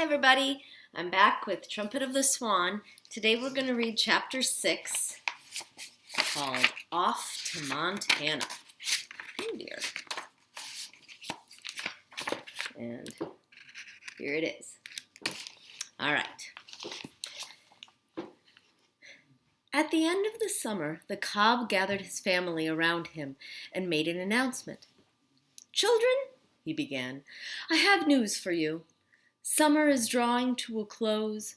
Hi everybody, I'm back with Trumpet of the Swan. Today we're going to read chapter 6 called Off to Montana. Oh dear. And here it is. All right. At the end of the summer, the cob gathered his family around him and made an announcement. "Children," he began, "I have news for you. Summer is drawing to a close.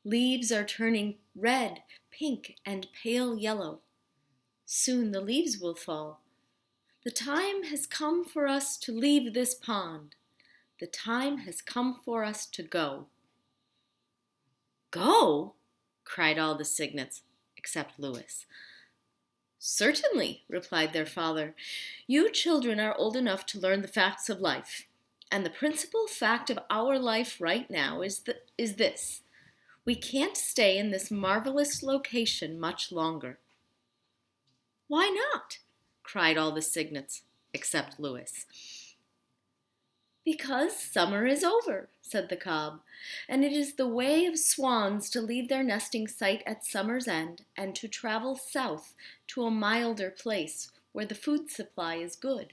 Leaves are turning red, pink, and pale yellow. Soon the leaves will fall. The time has come for us to leave this pond. The time has come for us to go." "Go?" cried all the cygnets, except Lewis. "Certainly," replied their father. "You children are old enough to learn the facts of life. And the principal fact of our life right now is this. We can't stay in this marvelous location much longer." "Why not?" cried all the cygnets, except Lewis. "Because summer is over," said the cob, "and it is the way of swans to leave their nesting site at summer's end and to travel south to a milder place where the food supply is good.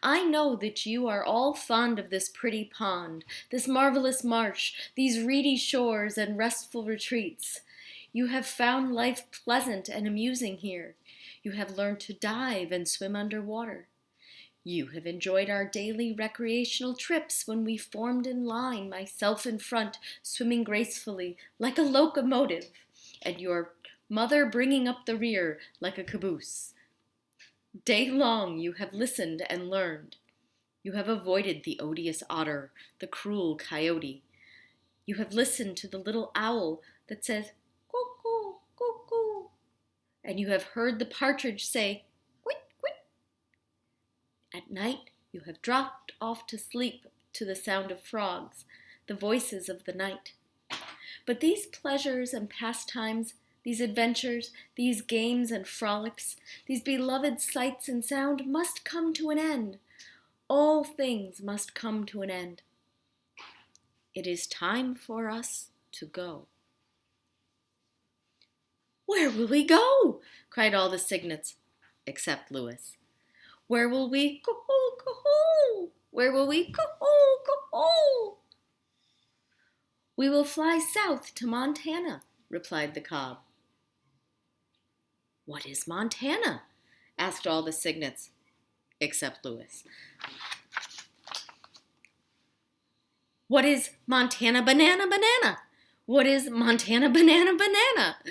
I know that you are all fond of this pretty pond, this marvelous marsh, these reedy shores and restful retreats. You have found life pleasant and amusing here. You have learned to dive and swim underwater. You have enjoyed our daily recreational trips when we formed in line, myself in front, swimming gracefully like a locomotive, and your mother bringing up the rear like a caboose. Day long you have listened and learned. You have avoided the odious otter, the cruel coyote. You have listened to the little owl that says, 'Cuckoo, cuckoo,' and you have heard the partridge say, 'Quit, quit.' At night you have dropped off to sleep to the sound of frogs, the voices of the night. But these pleasures and pastimes, these adventures, these games and frolics, these beloved sights and sound must come to an end. All things must come to an end. It is time for us to go." "Where will we go?" cried all the cygnets, except Lewis. "Where will we go? Go? Where will we go? Go?" "We will fly south to Montana," replied the cob. "What is Montana?" asked all the cygnets, except Lewis. "What is Montana banana banana? What is Montana banana banana?"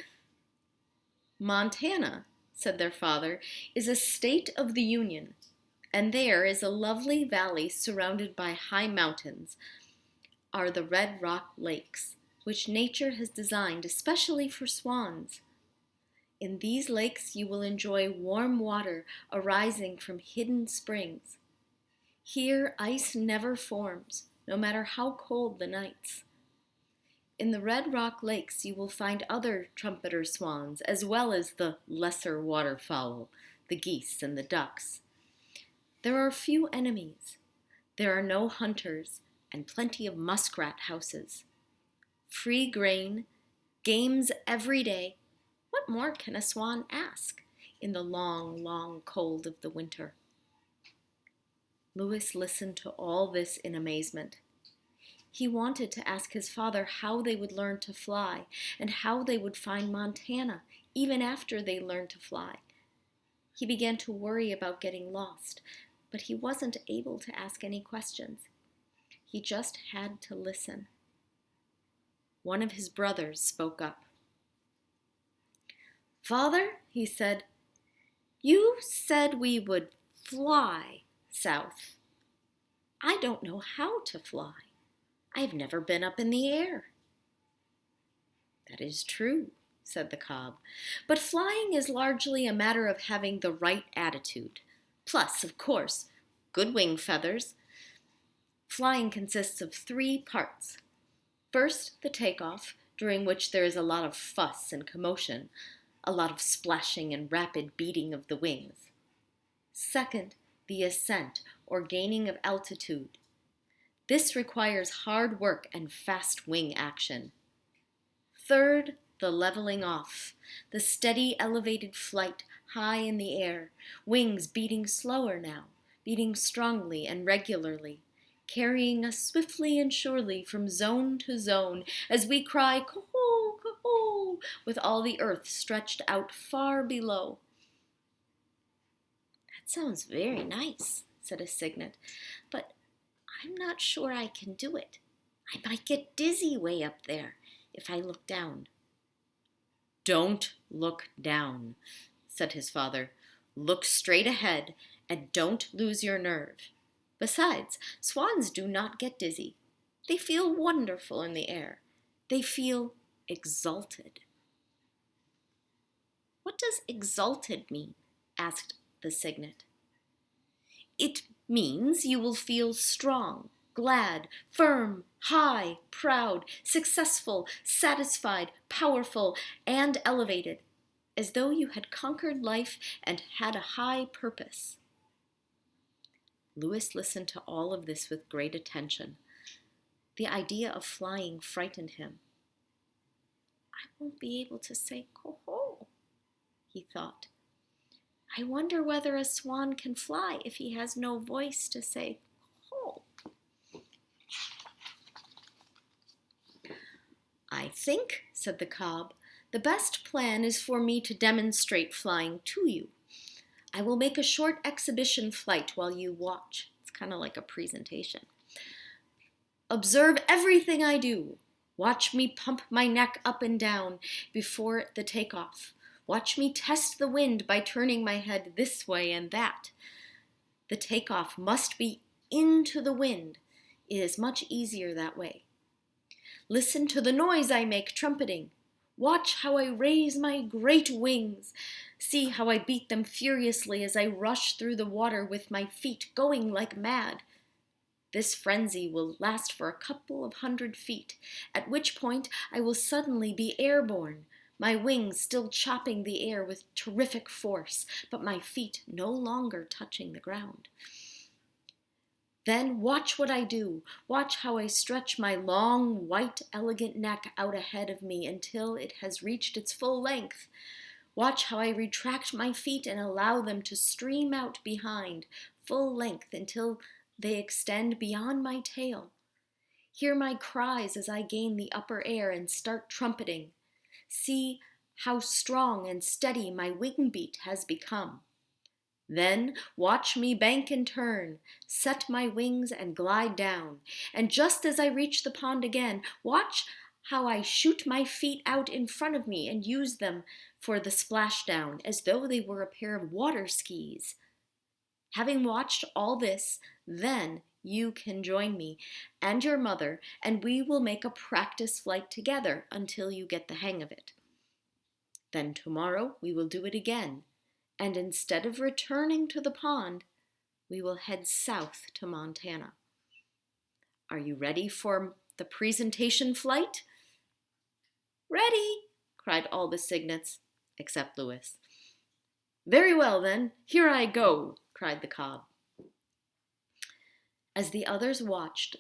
"Montana," said their father, "is a state of the Union, and there is a lovely valley surrounded by high mountains, are the Red Rock Lakes, which nature has designed especially for swans. In these lakes you will enjoy warm water arising from hidden springs. Here ice never forms, no matter how cold the nights. In the Red Rock Lakes you will find other trumpeter swans, as well as the lesser waterfowl, the geese and the ducks. There are few enemies. There are no hunters, and plenty of muskrat houses. Free grain, games every day. What more can a swan ask in the long, long cold of the winter?" Lewis listened to all this in amazement. He wanted to ask his father how they would learn to fly and how they would find Montana even after they learned to fly. He began to worry about getting lost, but he wasn't able to ask any questions. He just had to listen. One of his brothers spoke up. "Father," he said, "you said we would fly south. I don't know how to fly. I've never been up in the air." "That is true," said the cob, "but flying is largely a matter of having the right attitude. Plus, of course, good wing feathers. Flying consists of 3 parts. First, the takeoff, during which there is a lot of fuss and commotion, a lot of splashing and rapid beating of the wings. Second, the ascent, or gaining of altitude. This requires hard work and fast wing action. Third, the leveling off, the steady elevated flight high in the air, wings beating slower now, beating strongly and regularly, carrying us swiftly and surely from zone to zone as we cry "Caw, caw," with all the earth stretched out far below. "That sounds very nice," said a cygnet, "but I'm not sure I can do it. I might get dizzy way up there if I look down." "Don't look down," said his father. "Look straight ahead and don't lose your nerve. Besides, swans do not get dizzy. They feel wonderful in the air. They feel exalted." "What does exalted mean?" asked the cygnet. "It means you will feel strong, glad, firm, high, proud, successful, satisfied, powerful, and elevated, as though you had conquered life and had a high purpose." Louis listened to all of this with great attention. The idea of flying frightened him. "I won't be able to say "Coho," he thought. "I wonder whether a swan can fly if he has no voice to say "Coho." "I think," said the cob, "the best plan is for me to demonstrate flying to you. I will make a short exhibition flight while you watch." It's kind of like a presentation. "Observe everything I do. Watch me pump my neck up and down before the takeoff. Watch me test the wind by turning my head this way and that. The takeoff must be into the wind. It is much easier that way. Listen to the noise I make trumpeting. Watch how I raise my great wings. See how I beat them furiously as I rush through the water with my feet going like mad. This frenzy will last for a couple of 100 feet, at which point I will suddenly be airborne, my wings still chopping the air with terrific force, but my feet no longer touching the ground. Then watch what I do. Watch how I stretch my long, white, elegant neck out ahead of me until it has reached its full length. Watch how I retract my feet and allow them to stream out behind, full length until they extend beyond my tail. Hear my cries as I gain the upper air and start trumpeting. See how strong and steady my wing beat has become. Then watch me bank and turn, set my wings and glide down. And just as I reach the pond again, watch how I shoot my feet out in front of me and use them for the splashdown as though they were a pair of water skis. Having watched all this, then you can join me and your mother, and we will make a practice flight together until you get the hang of it. Then tomorrow we will do it again, and instead of returning to the pond, we will head south to Montana. Are you ready for the presentation flight?" "Ready," cried all the cygnets, except Louis. "Very well, then, here I go," cried the cob. As the others watched,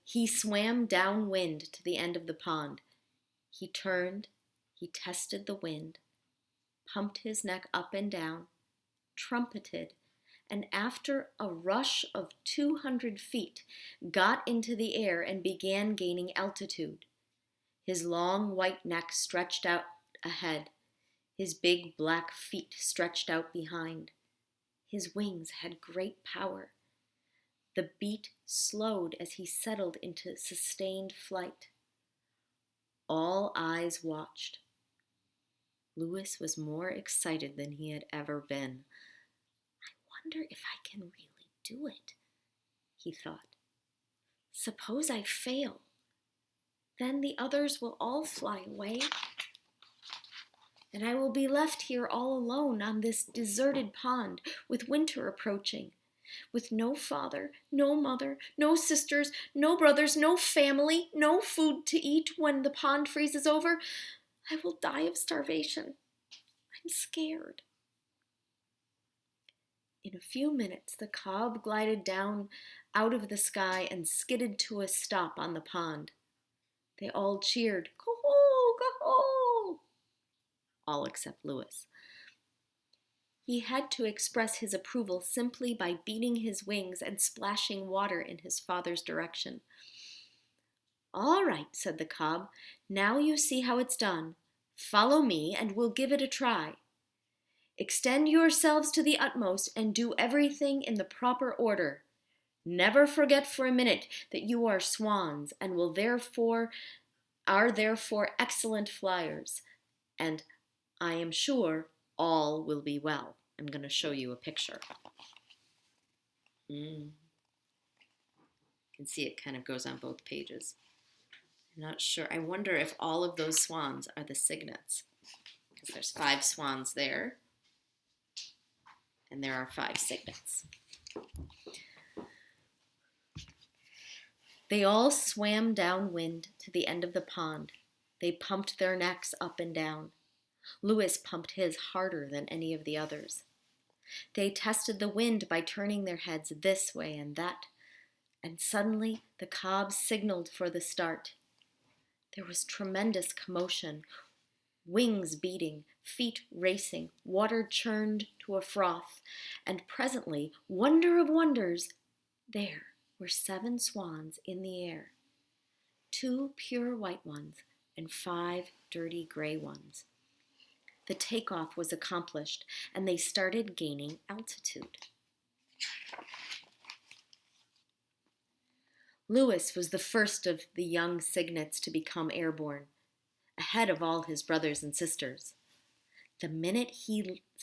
he swam downwind to the end of the pond. He turned, he tested the wind, pumped his neck up and down, trumpeted, and after a rush of 200 feet, got into the air and began gaining altitude. His long white neck stretched out ahead, his big black feet stretched out behind. His wings had great power. The beat slowed as he settled into sustained flight. All eyes watched. Louis was more excited than he had ever been. "I wonder if I can really do it," he thought. "Suppose I fail. Then the others will all fly away, and I will be left here all alone on this deserted pond with winter approaching. With no father, no mother, no sisters, no brothers, no family, no food to eat when the pond freezes over. I will die of starvation. I'm scared." In a few minutes, the cob glided down out of the sky and skidded to a stop on the pond. They all cheered, "Go-ho, go-ho!" All except Louis. He had to express his approval simply by beating his wings and splashing water in his father's direction. "All right," said the cob. "Now you see how it's done. Follow me, and we'll give it a try. Extend yourselves to the utmost and do everything in the proper order. Never forget for a minute that you are swans and are therefore excellent flyers, and I am sure all will be well." I'm going to show you a picture. You can see it kind of goes on both pages. I'm not sure. I wonder if all of those swans are the cygnets, because there's 5 swans there, and there are 5 cygnets. They all swam downwind to the end of the pond. They pumped their necks up and down. Louis pumped his harder than any of the others. They tested the wind by turning their heads this way and that, and suddenly the cob signaled for the start. There was tremendous commotion, wings beating, feet racing, water churned to a froth, and presently, wonder of wonders, there were 7 swans in the air, 2 pure white ones and 5 dirty gray ones. The takeoff was accomplished, and they started gaining altitude. Louis was the first of the young cygnets to become airborne, ahead of all his brothers and sisters. The minute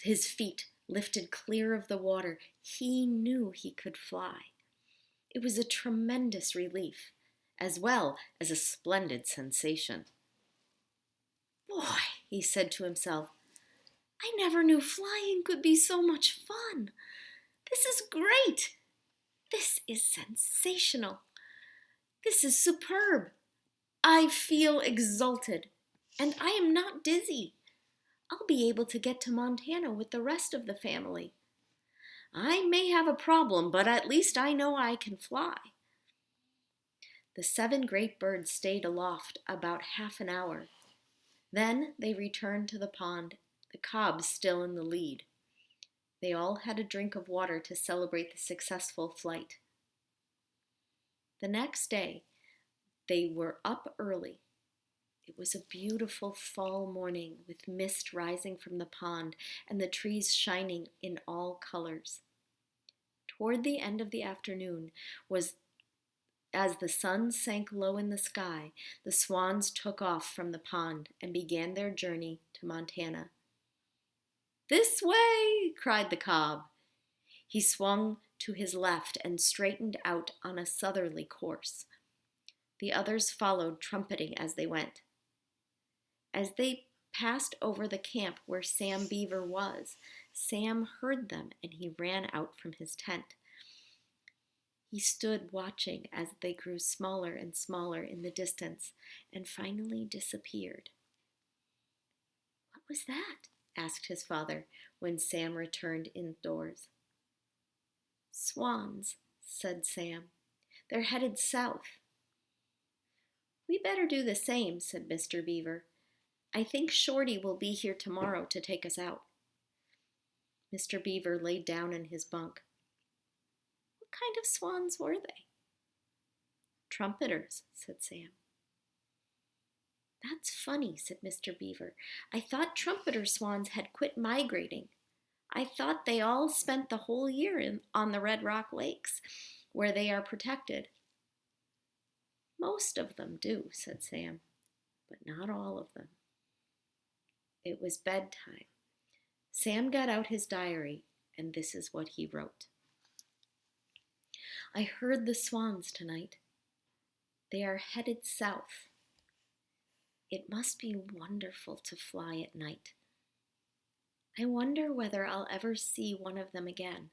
his feet lifted clear of the water, he knew he could fly. It was a tremendous relief, as well as a splendid sensation. "Boy," he said to himself, "I never knew flying could be so much fun. This is great. This is sensational. This is superb. I feel exalted, and I am not dizzy. I'll be able to get to Montana with the rest of the family. I may have a problem, but at least I know I can fly." The 7 great birds stayed aloft about half an hour. Then they returned to the pond, the cob still in the lead. They all had a drink of water to celebrate the successful flight. The next day, they were up early. It was a beautiful fall morning with mist rising from the pond and the trees shining in all colors. Toward the end of the afternoon, as the sun sank low in the sky, the swans took off from the pond and began their journey to Montana. "This way!" cried the cob. He swung to his left and straightened out on a southerly course. The others followed, trumpeting as they went. As they passed over the camp where Sam Beaver was, Sam heard them and he ran out from his tent. He stood watching as they grew smaller and smaller in the distance and finally disappeared. "What was that?" asked his father when Sam returned indoors. "Swans," said Sam. "They're headed south." "We better do the same," said Mr. Beaver. "I think Shorty will be here tomorrow to take us out." Mr. Beaver laid down in his bunk. "What kind of swans were they?" "Trumpeters," said Sam. "That's funny," said Mr. Beaver. "I thought trumpeter swans had quit migrating. I thought they all spent the whole year on the Red Rock Lakes, where they are protected." "Most of them do," said Sam, "but not all of them." It was bedtime. Sam got out his diary, and this is what he wrote. "I heard the swans tonight. They are headed south. It must be wonderful to fly at night. I wonder whether I'll ever see one of them again.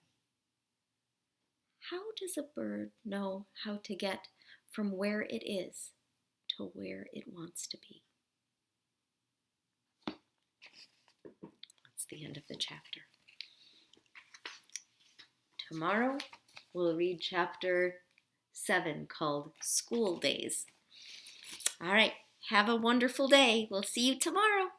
How does a bird know how to get from where it is to where it wants to be?" That's the end of the chapter. Tomorrow we'll read chapter 7 called school days. All right, have a wonderful day. We'll see you tomorrow.